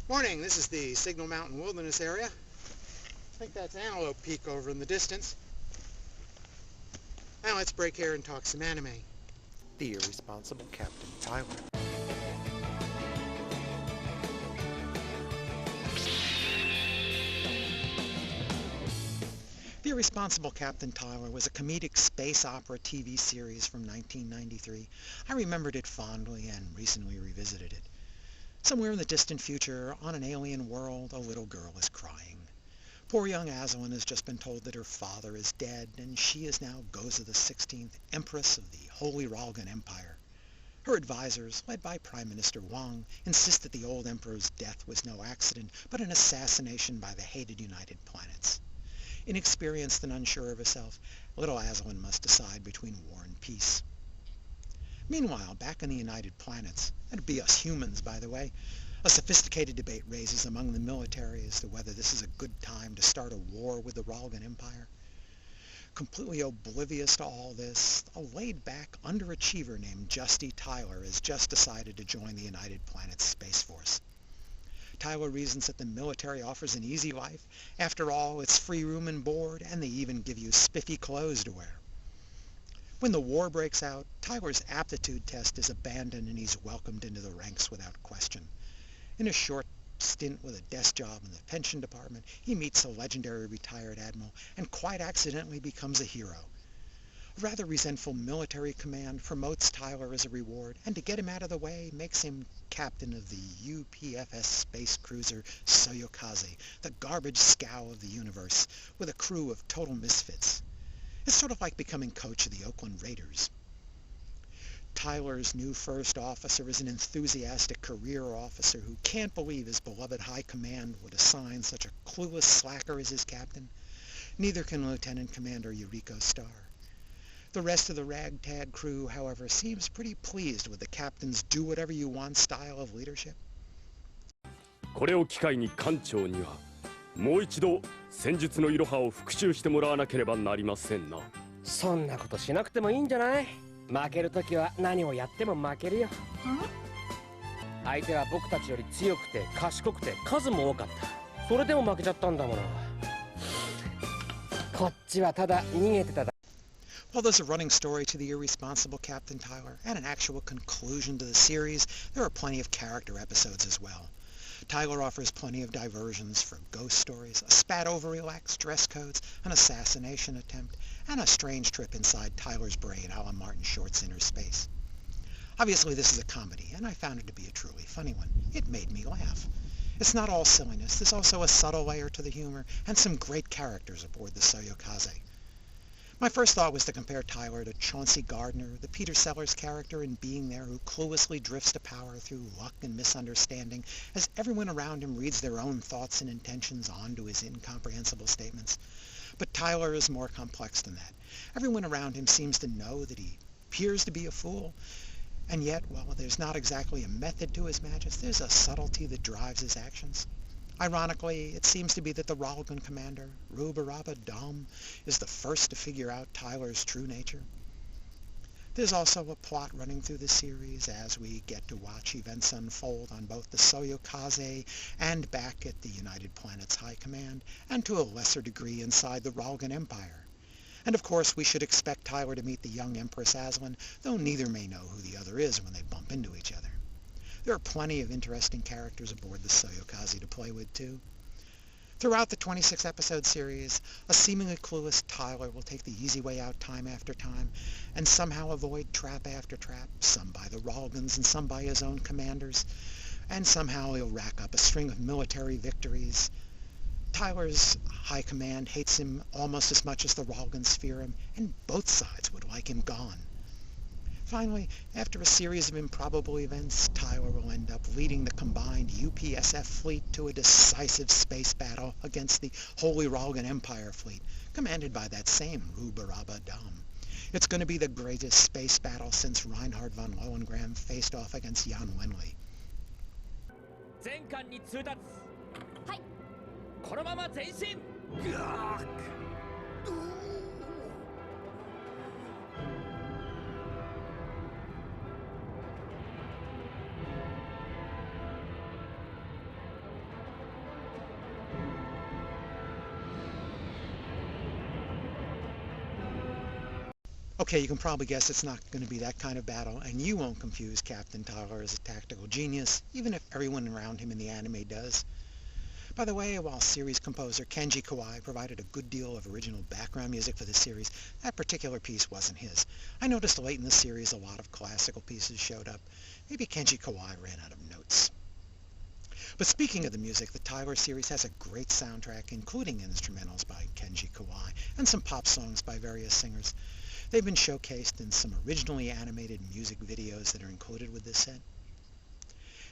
Morning, this is the Signal Mountain Wilderness area. I think that's Antelope Peak over in the distance. Now let's break here and talk some anime. The Irresponsible Captain Tyler. The Irresponsible Captain Tyler was a comedic space opera TV series from 1993. I remembered it fondly and recently revisited it. Somewhere in the distant future, on an alien world, a little girl is crying. Poor young Aslan has just been told that her father is dead, and she is now Goza the 16th, Empress of the Holy Ralgan Empire. Her advisors, led by Prime Minister Wang, insist that the old emperor's death was no accident, but an assassination by the hated United Planets. Inexperienced and unsure of herself, little Aslan must decide between war and peace. Meanwhile, back in the United Planets, that'd be us humans, by the way, a sophisticated debate rages among the military as to whether this is a good time to start a war with the Ralgan Empire. Completely oblivious to all this, a laid-back underachiever named Justy Tyler has just decided to join the United Planets Space Force. Tyler reasons that the military offers an easy life. After all, it's free room and board, and they even give you spiffy clothes to wear. When the war breaks out, Tyler's aptitude test is abandoned and he's welcomed into the ranks without question. In a short stint with a desk job in the pension department, he meets a legendary retired admiral and quite accidentally becomes a hero. A rather resentful military command promotes Tyler as a reward, and to get him out of the way, makes him captain of the UPFS space cruiser Soyokaze, the garbage scow of the universe, with a crew of total misfits. It's sort of like becoming coach of the Oakland Raiders. Tyler's new first officer is an enthusiastic career officer who can't believe his beloved high command would assign such a clueless slacker as his captain. Neither can Lieutenant Commander Yuriko Star. The rest of the ragtag crew, however, seems pretty pleased with the captain's do-whatever-you-want style of leadership. これを機会に艦長にはもう一度戦術のいろはを復習してもらわなければなりませんな。そんなことしなくてもいいんじゃない？負けるときは何をやっても負けるよ。相手は僕たちより強くて賢くて数も多かった。それでも負けちゃったんだもの。こっちはただ逃げてただ。While there's a running story to the irresponsible Captain Tyler and an actual conclusion to the series, there are plenty of character episodes as well. Tyler offers plenty of diversions for ghost stories, a spat over relaxed dress codes, an assassination attempt, and a strange trip inside Tyler's brain a la Martin Short's Inner Space. Obviously this is a comedy, and I found it to be a truly funny one. It made me laugh. It's not all silliness, there's also a subtle layer to the humor, and some great characters aboard the Soyokaze. My first thought was to compare Tyler to Chauncey Gardner, the Peter Sellers character in Being There, who cluelessly drifts to power through luck and misunderstanding as everyone around him reads their own thoughts and intentions onto his incomprehensible statements. But Tyler is more complex than that. Everyone around him seems to know that he appears to be a fool, and yet, while there's not exactly a method to his madness, there's a subtlety that drives his actions. Ironically, it seems to be that the Ralgan commander, Rubaraba Dom, is the first to figure out Tyler's true nature. There's also a plot running through the series as we get to watch events unfold on both the Soyokaze and back at the United Planets High Command, and to a lesser degree inside the Ralgan Empire. And of course we should expect Tyler to meet the young Empress Aslan, though neither may know who the other is when they bump into each other. There are plenty of interesting characters aboard the Soyokaze to play with, too. Throughout the 26-episode series, a seemingly clueless Tyler will take the easy way out time after time, and somehow avoid trap after trap, some by the Ralgans and some by his own commanders, and somehow he'll rack up a string of military victories. Tyler's high command hates him almost as much as the Ralgans fear him, and both sides would like him gone. Finally, after a series of improbable events, Tyler will end up leading the combined UPSF fleet to a decisive space battle against the Holy Ralgan Empire fleet, commanded by that same Rubaraba Dom. It's going to be the greatest space battle since Reinhard von Lohengram faced off against Jan Wenli. 全艦に通達。はい。このまま前進。Okay, you can probably guess it's not going to be that kind of battle, and you won't confuse Captain Tyler as a tactical genius, even if everyone around him in the anime does. By the way, while series composer Kenji Kawai provided a good deal of original background music for the series, that particular piece wasn't his. I noticed late in the series a lot of classical pieces showed up. Maybe Kenji Kawai ran out of notes. But speaking of the music, the Tyler series has a great soundtrack, including instrumentals by Kenji Kawai and some pop songs by various singers. They've been showcased in some originally animated music videos that are included with this set.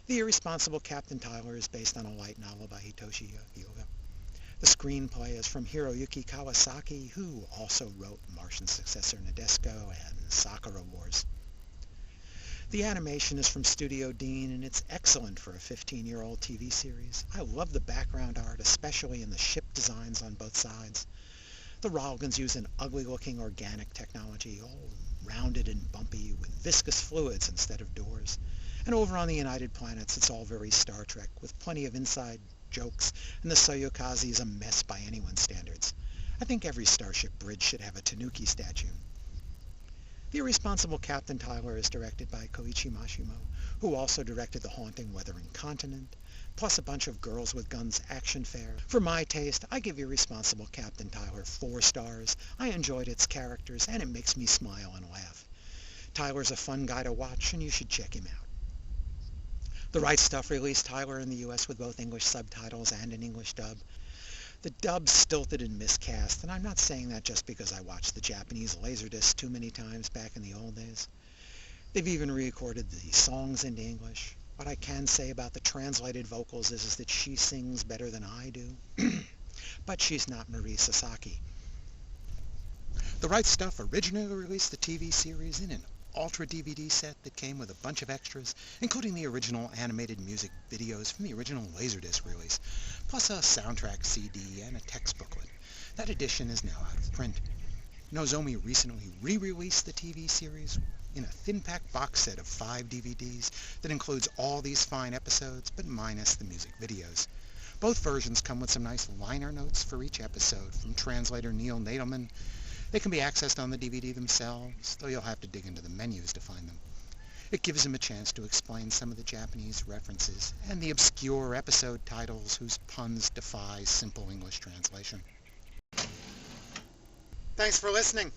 The Irresponsible Captain Tyler is based on a light novel by Hitoshi Hyoga. The screenplay is from Hiroyuki Kawasaki, who also wrote Martian Successor Nadesico and Sakura Wars. The animation is from Studio Dean, and it's excellent for a 15-year-old TV series. I love the background art, especially in the ship designs on both sides. The Ralgans use an ugly-looking organic technology, all rounded and bumpy, with viscous fluids instead of doors. And over on the United Planets, it's all very Star Trek, with plenty of inside jokes, and the Soyokaze is a mess by anyone's standards. I think every starship bridge should have a Tanuki statue. The Irresponsible Captain Tyler is directed by Koichi Mashimo, who also directed The Haunting Weathering Continent, plus a bunch of Girls with Guns action fare. For my taste, I give Irresponsible Captain Tyler 4 stars. I enjoyed its characters, and it makes me smile and laugh. Tyler's a fun guy to watch, and you should check him out. The Right Stuff released Tyler in the US with both English subtitles and an English dub. The dub's stilted and miscast, and I'm not saying that just because I watched the Japanese Laserdisc too many times back in the old days. They've even re-recorded the songs into English. What I can say about the translated vocals is that she sings better than I do. But she's not Marie Sasaki. The Right Stuff originally released the TV series in an Ultra DVD set that came with a bunch of extras, including the original animated music videos from the original Laserdisc release, plus a soundtrack CD and a text booklet. That edition is now out of print. Nozomi recently re-released the TV series in a thin-pack box set of 5 DVDs that includes all these fine episodes, but minus the music videos. Both versions come with some nice liner notes for each episode from translator Neil Nadelman. They can be accessed on the DVD themselves, though you'll have to dig into the menus to find them. It gives them a chance to explain some of the Japanese references and the obscure episode titles whose puns defy simple English translation. Thanks for listening.